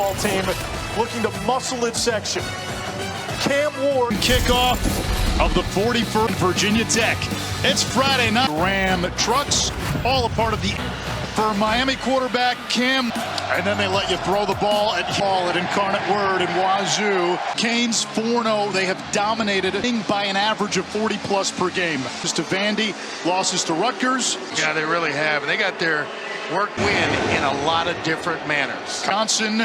football team looking to muscle its section. Cam Ward. Kickoff of the 41st Virginia Tech. It's Friday night. Ram trucks, all a part of the for Miami quarterback Cam. And then they let you throw the ball at Incarnate Word and Wazoo. Canes 4-0. They have dominated by an average of 40+ per game. Just to Vandy, losses to Rutgers. Yeah, they really have. And they got their work win in a lot of different manners. Wisconsin,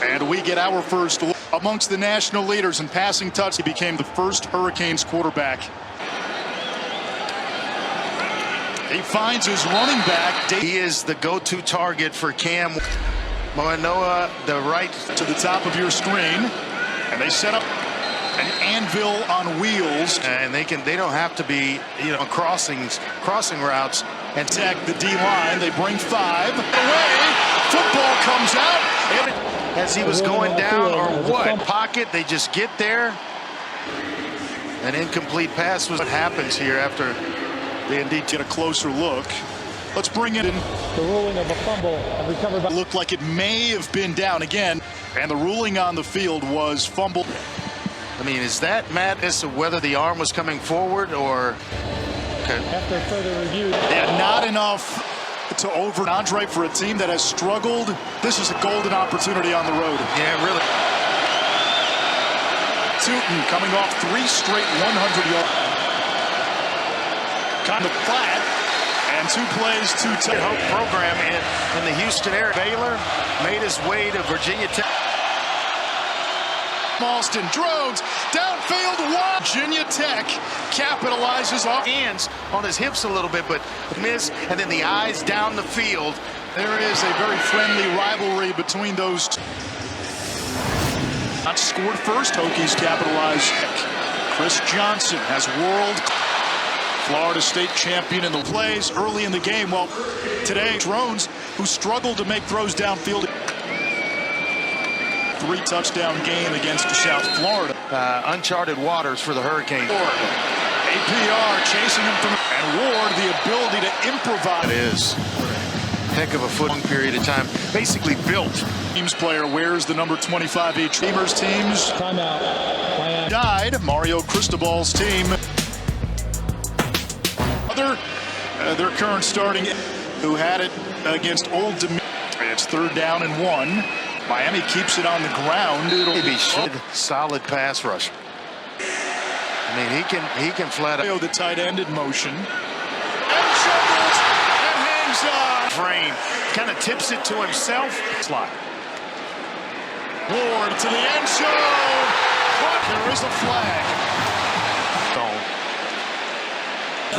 and we get our first look. Amongst the national leaders in passing touch, he became the first Hurricanes quarterback. He finds his running back. He is the go-to target for Cam. Moanoa, the right to the top of your screen, and they set up an anvil on wheels. And they don't have to be, crossing routes. And Tech the D line. They bring 5 away. Football comes out. As he was going down or what? Pocket, they just get there. An incomplete pass was what happens here after they indeed get a closer look. Let's bring it in. The ruling of a fumble and recovered by. Looked like it may have been down again. And the ruling on the field was fumble. I mean, is that madness of whether the arm was coming forward or? Okay. After further review. Yeah, not enough to over Andre for a team that has struggled. This is a golden opportunity on the road. Yeah, really. Tootin coming off 3 straight 100-yard. Kind of flat. And 2 plays, 2 Hope program in the Houston area. Baylor made his way to Virginia Tech. Alston drones downfield. Virginia Tech capitalizes off hands on his hips a little bit, but miss, and then the eyes down the field. There is a very friendly rivalry between those two. Not scored first. Hokies capitalize. Chris Johnson has Florida State champion in the plays early in the game. Well, today drones who struggled to make throws downfield. 3-touchdown game against South Florida. Uncharted waters for the Hurricanes. APR chasing him from, and Ward the ability to improvise. It is heck of a long period of time. Basically built. Teams player wears the number 25 each. Teamers teams. Timeout. Died. Mario Cristobal's team. Their current starting who had it against Old Dominion. It's 3rd down and 1. Miami keeps it on the ground. It'll be solid pass rush. I mean, he can flat out. The tight end in motion. And shovels and hangs on. Frame kind of tips it to himself. Slide. Ward to the end zone. But there is a flag.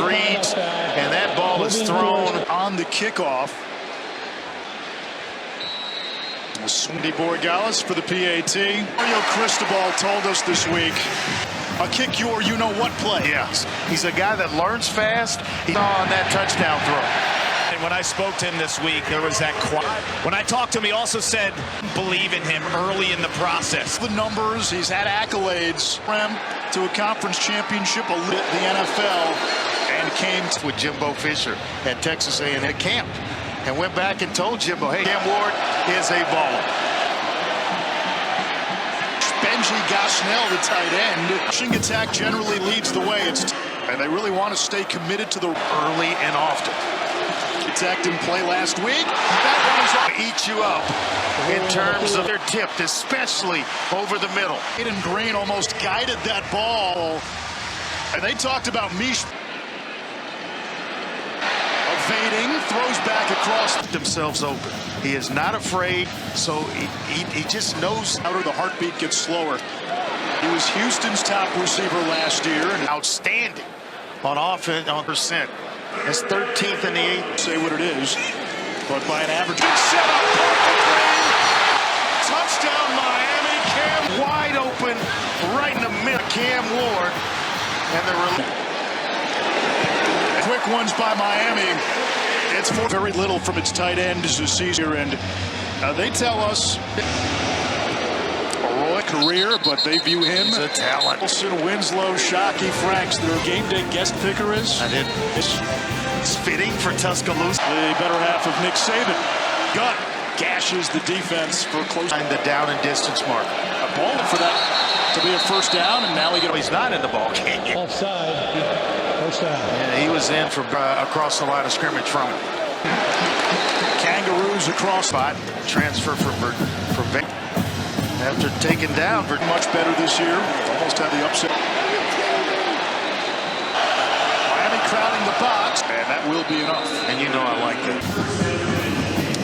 Reads, and that ball is thrown on the kickoff. Swindy Borgalis for the PAT. Mario Cristobal told us this week, a kick your you-know-what play. Yes, he's a guy that learns fast. He's on that touchdown throw. And when I spoke to him this week, there was that quiet. When I talked to him, he also said, believe in him early in the process. The numbers, he's had accolades. To a conference championship, the NFL, and came with Jimbo Fisher at Texas A&M camp. And went back and told Jimbo, hey, Cam Ward is a baller. Benji Gosnell, the tight end. Rushing attack generally leads the way. And they really want to stay committed to the early and often. Tech didn't play last week. That one is off. Eat you up in terms of their tipped, especially over the middle. Aiden Green almost guided that ball. And they talked about Mish. Evading, throws back across. Themselves open. He is not afraid, so he just knows. Outer, the heartbeat gets slower. He was Houston's top receiver last year. And outstanding on offense, on percent. That's 13th in the 8th. Say what it is, but by an average. Set up perfectly. Touchdown Miami. Cam wide open, right in the middle. Cam Ward, and the quick ones by Miami. It's for very little from its tight end this season, and they tell us a royal career, but they view him as a talent. Wilson, Winslow, Shockey, Franks, their game day guest picker is. I did. It's fitting for Tuscaloosa. The better half of Nick Saban. Gut gashes the defense for close. Find the down and distance mark. A ball for that to be a first down, and now He's not in the ball game. Offside. First down. Yeah, he was in from across the line of scrimmage from it. Kangaroos across. Spot transfer for Vic. After taken down, Much better this year. Almost had the upset. Miami crowding the box, and that will be enough. and you know I like that.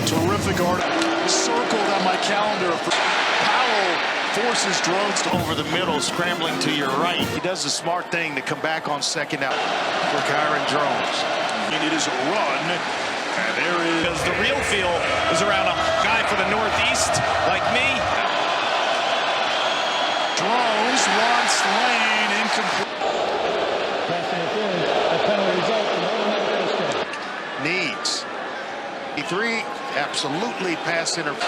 Terrific art. Circled on my calendar. Powell forces Drones to Over the middle, scrambling to your right. He does the smart thing to come back on second out for Kyron Drones. and it is a run. And there is Because the real feel is around a guy for the Northeast like me. Drones wants Lane incomplete. Pass interference. A penalty result in automatic first down. Needs. 3 absolutely pass interference.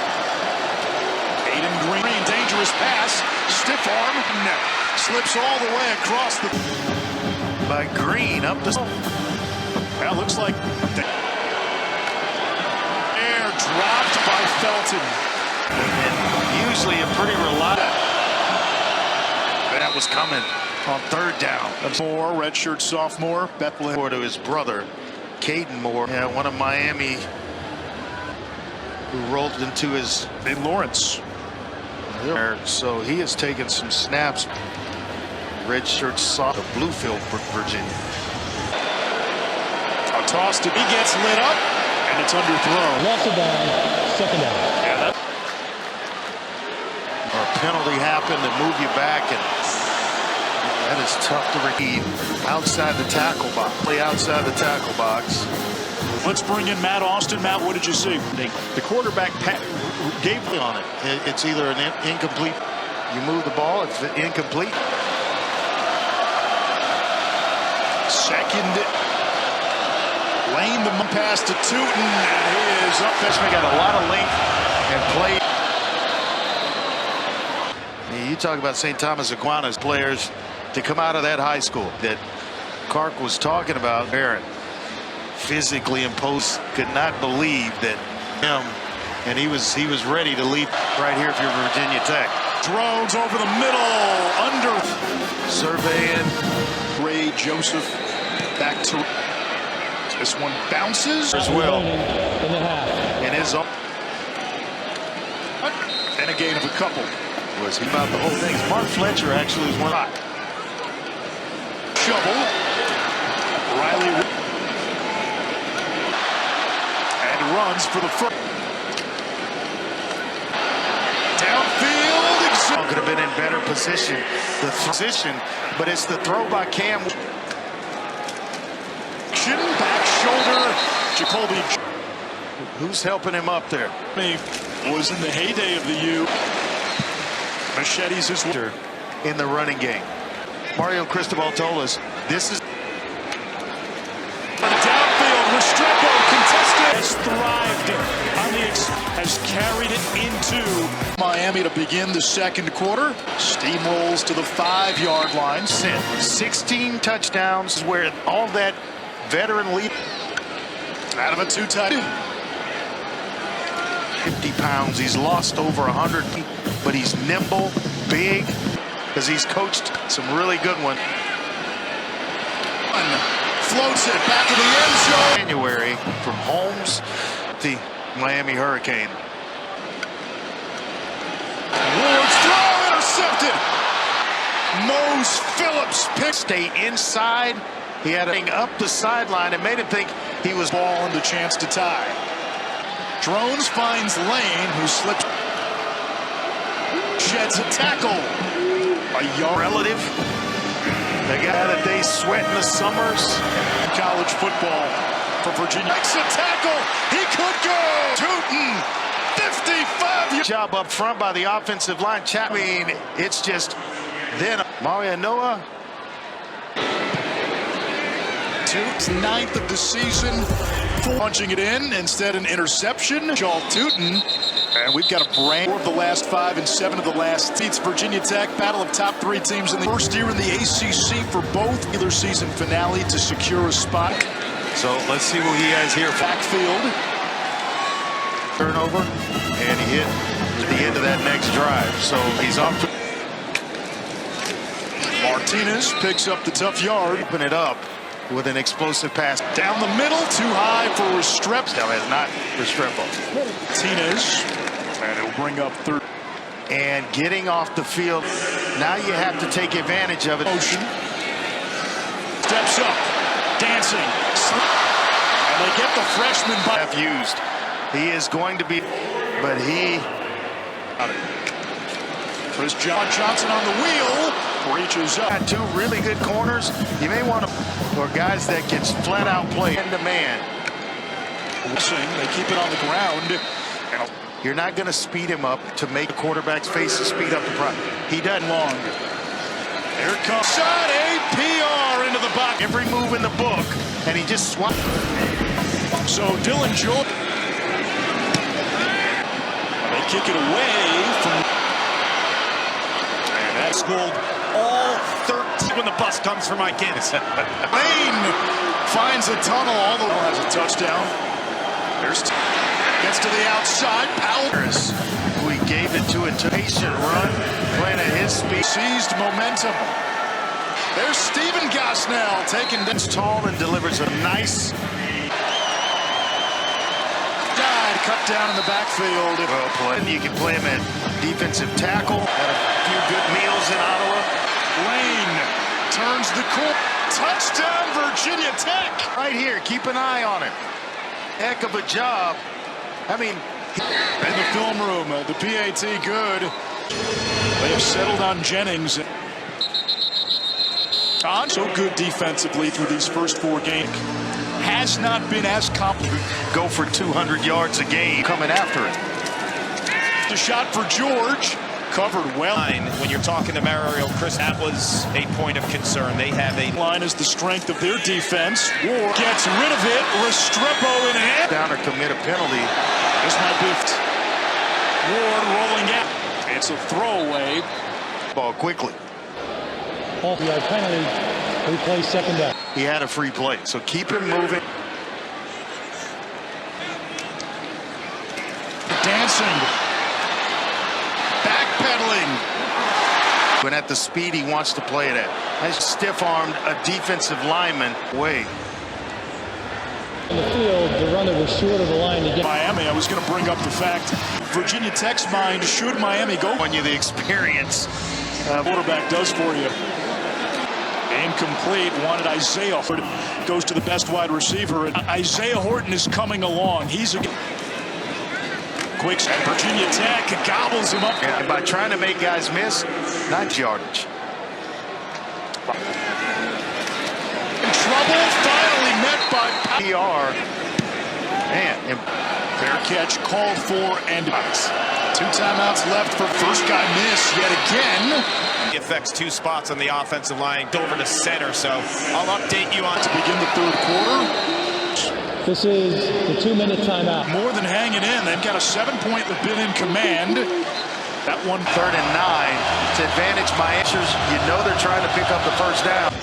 Aiden Green, dangerous pass. Stiff arm. Slips all the way across the... By Green up the... That looks like... Air dropped by Felton. And usually a pretty reliable... That was coming on third down. Moore, redshirt sophomore. Bethlehem. Or to his brother, Caden Moore. Yeah, one of Miami who rolled into his... In Lawrence. So he has taken some snaps. Redshirt soft of Bluefield, Virginia. A toss to... He gets lit up, and it's underthrown. Loss of down. Second down. Yeah, that... Or a penalty happened to move you back, and that is tough to read. Outside the tackle box. Play outside the tackle box. Let's bring in Matt Austin. Matt, what did you see? The quarterback gave on it. It's either an incomplete. You move the ball. It's incomplete. Second. Lane the pass to Tootin, and he is up. Freshman got a lot of length and play. You talk about St. Thomas Aquinas players to come out of that high school that Clark was talking about. Barrett physically imposed, could not believe that him, and he was ready to lead right here for Virginia Tech. Drones over the middle, under. Surveying. Ray Joseph back to. This one bounces As well. Remaining in the half. In his own. and a gain of a couple. Was he about the whole thing? Mark Fletcher actually was one. Shovel. Riley. And runs for the first. Downfield. Could have been in better position. The position, but it's the throw by Cam. Back shoulder. Jacoby. Who's helping him up there? Was in the heyday of the U. Machetes his leader In the running game. Mario Cristobal told us this is. Downfield. Restrepo contested. Has thrived on the has carried it into Miami to begin the second quarter. Steamrolls to the 5-yard line. 16 touchdowns is where all that veteran lead. Out of a 2-tight. 50 pounds. He's lost over 100, but he's nimble, big, because he's coached some really good ones. Floats it back to the end zone. January from Holmes, the Miami Hurricane. Ward's throw intercepted. Mose Phillips pick. Stay inside. He had a thing up the sideline and made him think he was Ball and the chance to tie. Drones finds Lane, who slips. Sheds a tackle. A young relative. The guy that they sweat in the summers. college football for Virginia. Makes a tackle. He could go. Tootin, 55. Job up front by the offensive line. I mean, it's just then Mario Noah. Tootin's 9th of the season. Punching it in, instead an interception. Joel Tootin. And we've got a brand 4 of the last 5 and 7 of the last. It's Virginia Tech, battle of top 3 teams in the first year in the ACC for both. Regular season finale to secure a spot. So let's see what he has here. Backfield. turnover, and he hit at the end of that next drive. So he's off to Martinez picks up the tough yard. open it up with an explosive pass. Down the middle, too high for Restrepo. That is not Restrepo. Martinez, and it'll bring up third. And getting off the field, now you have to take advantage of it. Motion. Steps up, dancing. And they get the freshman by. Have used. He is going to be, but he. Chris Johnson on the wheel. Reaches up. Got two really good corners. You may want to, or guys that can flat out play end to man. They keep it on the ground. And You're not going to speed him up to make the quarterback's faces speed up the front. He doesn't long. Here comes side APR into the box. Every move in the book, and he just swapped. So Dylan Jordan. They kick it away from. And that's gold. All 13 when the bus comes for my kids. Lane finds a tunnel. All the way has a touchdown. There's gets to the outside. Powers. We gave it to a patient run, playing at his speed. Seized momentum. There's Stephen Gosnell taking this Tall and delivers a nice. cut down in the backfield. Well played. You can play him at defensive tackle. Had a few good meals in Ottawa. Lane turns the corner. Touchdown, Virginia Tech. Right here, keep an eye on him. Heck of a job. I mean, in the film room, the PAT good. They have settled on Jennings. So good defensively through these first 4 games. Has not been as competent. Go for 200 yards a game coming after it. The shot for George. Covered well. When you're talking to Mario Chris, that was a point of concern. They have a line is the strength of their defense. Ward gets rid of it. Restrepo in hand. Down or commit a penalty. This might be Ward rolling out. It's a throwaway. Ball quickly. Off-yard penalty. Replay second down. He had a free play, so keep him moving. Dancing. Backpedaling. When at the speed he wants to play it at. Has stiff-armed a defensive lineman way. In the field, the runner was short of the line to get. Miami, I was going to bring up the fact, Virginia Tech's mind, should Miami go? When you the experience. Quarterback does for you. Incomplete, wanted Isaiah. Goes to the best wide receiver. Isaiah Horton is coming along. He's a quick. Virginia Tech gobbles him up. And by trying to make guys miss, not yardage. In trouble, finally met by PR. Man, fair catch called for and 2 timeouts left for first guy miss yet again. He affects 2 spots on the offensive line over to center, so I'll update you on to begin the third quarter. This is the 2-minute timeout. More than hanging in. They've got a 7-point been in command. That one 3rd and 9 to advantage my answers. You know they're trying to pick up the first down.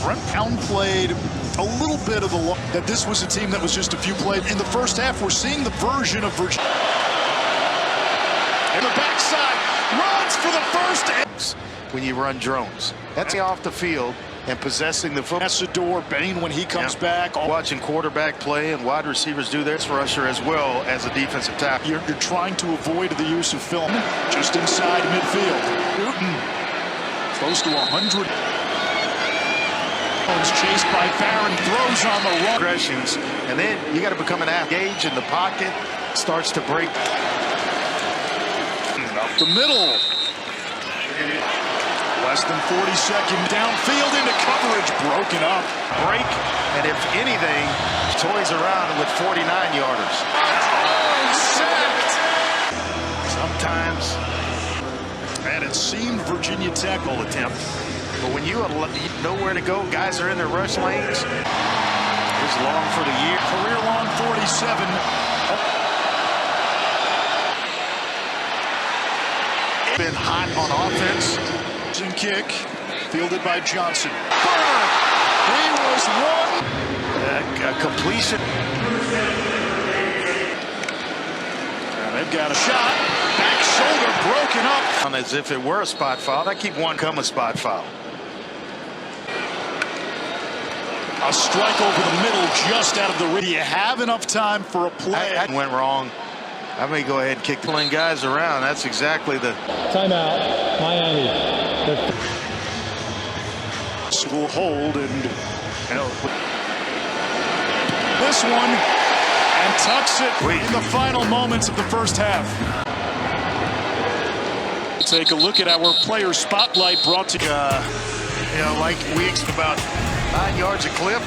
Brent Pound played a little bit of the that this was a team that was just a few plays in the first half. We're seeing the version of Virginia. And the backside runs for the first. When you run drones, that's off the field and possessing the football. Messador, Bain when he comes back. Watching quarterback play and wide receivers do this rusher as well as a defensive tackle. You're trying to avoid the use of film just inside midfield. Newton close to 100. Chased by Barron, throws on the run. Progressions, and then you got to become an gauge in the pocket. Starts to break. Up the middle. Less than 40 seconds downfield into coverage, broken up. Break, and if anything, toys around with 49-yarders. Oh, sacked. Sometimes, and it seemed Virginia Tech will attempt. But when you know where to go, guys are in their rush lanes. Here's Long for the year. Career long 47. Been hot on offense. And kick, fielded by Johnson. He was one. A completion. They've got a shot. Back shoulder broken up. As if it were a spot foul. I keep one come a spot foul. A strike over the middle, just out of the rim. Do you have enough time for a play? I went wrong. I may go ahead and kick pulling guys around. That's exactly the Timeout, Miami. Will hold and this one and tucks it in the final moments of the first half. Take a look at our player spotlight brought to like weeks about 9 yards a clip.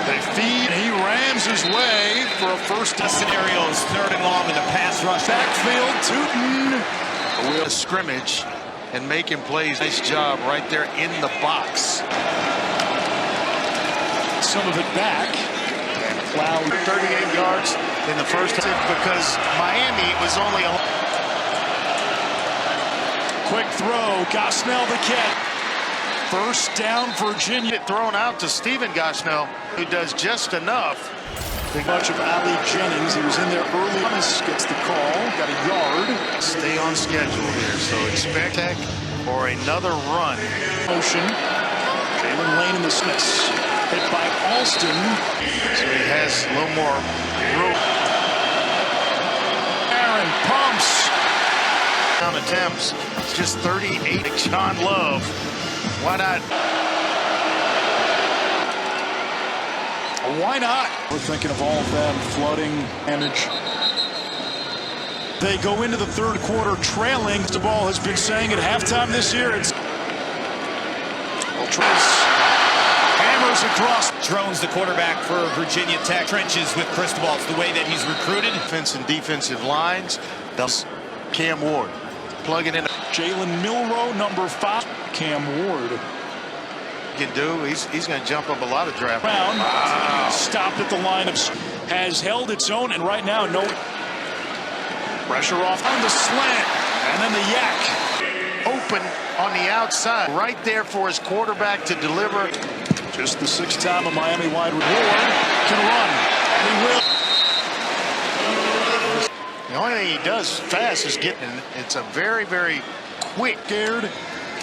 They feed. He rams his way for a first down. Scenarios, 3rd and long in the pass rush. Backfield, Tootin. A scrimmage and making plays. Nice job right there in the box. Some of it back. And Cloud 38 yards in the first half because Miami was only a quick throw. Gosnell the catch. First down, Virginia. Thrown out to Stephen Gosnell, who does just enough. Much of Ali Jennings. He was in there early. Thomas gets the call. Got a yard. Stay on schedule here, so expect tech or another run. Motion. Jalen Lane in the Smiths. Hit by Alston. So he has a little more room. Aaron pumps. Down attempts. It's just 38. John Love. Why not? Why not? We're thinking of all of that. Flooding, damage. They go into the third quarter trailing. The ball has been saying at halftime this year. It's Trace hammers across. Drones, the quarterback for Virginia Tech. Trenches with Cristobal. It's the way that he's recruited. Offense and defensive lines. That's Cam Ward. Plugging in. Jalen Milroe, number 5. Cam Ward. Can do. He's going to jump up a lot of draft. Brown stopped at the line of has held its own, and right now no pressure off on the slant, and then the yak Open on the outside, right there for his quarterback to deliver. Just the 6th time a Miami wide Ward can run, and he will. The only thing he does fast is getting. It's a very, very quick. Scared.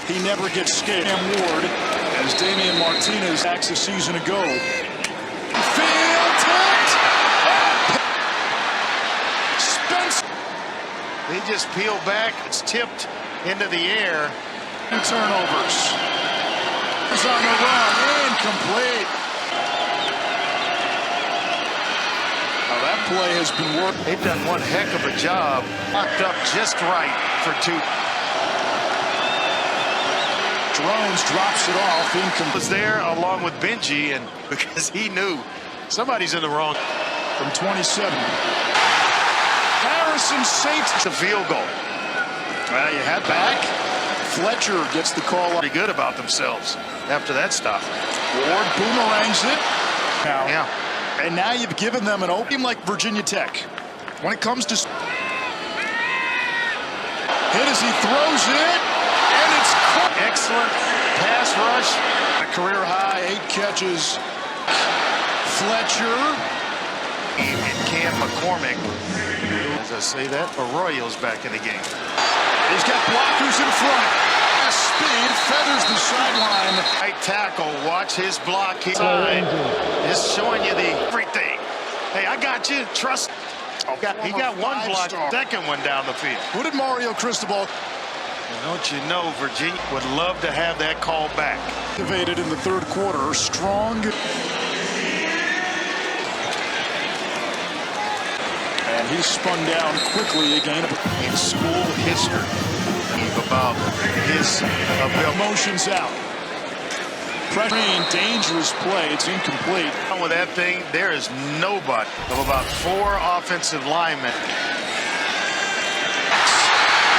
He never gets scared. Cam Ward, as Damian Martinez acts a season ago. Field tipped. Spence. They just peel back. It's tipped into the air. And turnovers. He's on the run. Incomplete. Now that play has been worked. They've done one heck of a job. Locked up just right for two. Drones drops it off. Incomplete. Was there along with Benji, and because he knew somebody's in the wrong. From 27. Harrison saves The field goal. Well, you had back. Fletcher gets the call. Pretty good about themselves after that stop. Ward boomerangs it. Now, Yeah. and now you've given them an open like Virginia Tech. When it comes to hit as he throws it, and it's Excellent pass rush. a career high 8 catches. Fletcher. And Cam McCormick. As I say that, Arroyo's back in the game. He's got blockers in front. Speed feathers the sideline. Right tackle. Watch his block. He's just showing you the everything. Hey, I got you. Trust. He got one block. Second one down the field. Who did Mario Cristobal Don't you know, Virginia would love to have that call back. activated in the third quarter? Strong. And he spun down quickly again. In school history about his ability. Motions out. Pressure, dangerous play. It's incomplete. With that thing, there is nobody of about 4 offensive linemen.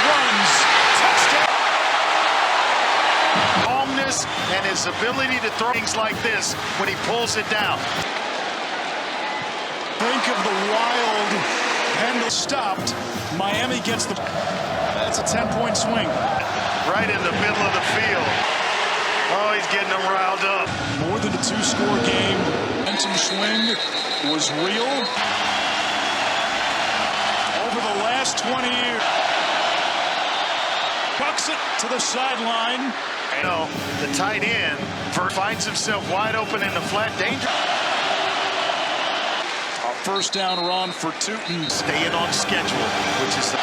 Runs. Touchdown. Calmness and his ability to throw things like this when he pulls it down. Think of the wild handle stopped. Miami gets the. That's a 10-point swing. Right in the middle of the field. Oh, he's getting them riled up. More than a 2-score game. Momentum swing was real. last 20 years. Bucks it to the sideline. No, the tight end finds himself wide open in the flat danger. A first down run for Tootin. Staying on schedule, which is the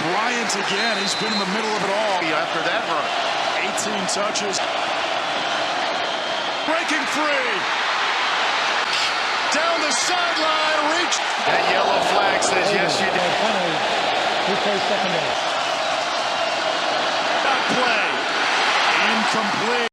Bryant again. He's been in the middle of it all. after that run. 18 touches. Breaking free. Down the sideline. Reach. That yellow flag says yes, you did. Penalty. Who plays second down? That play. Incomplete.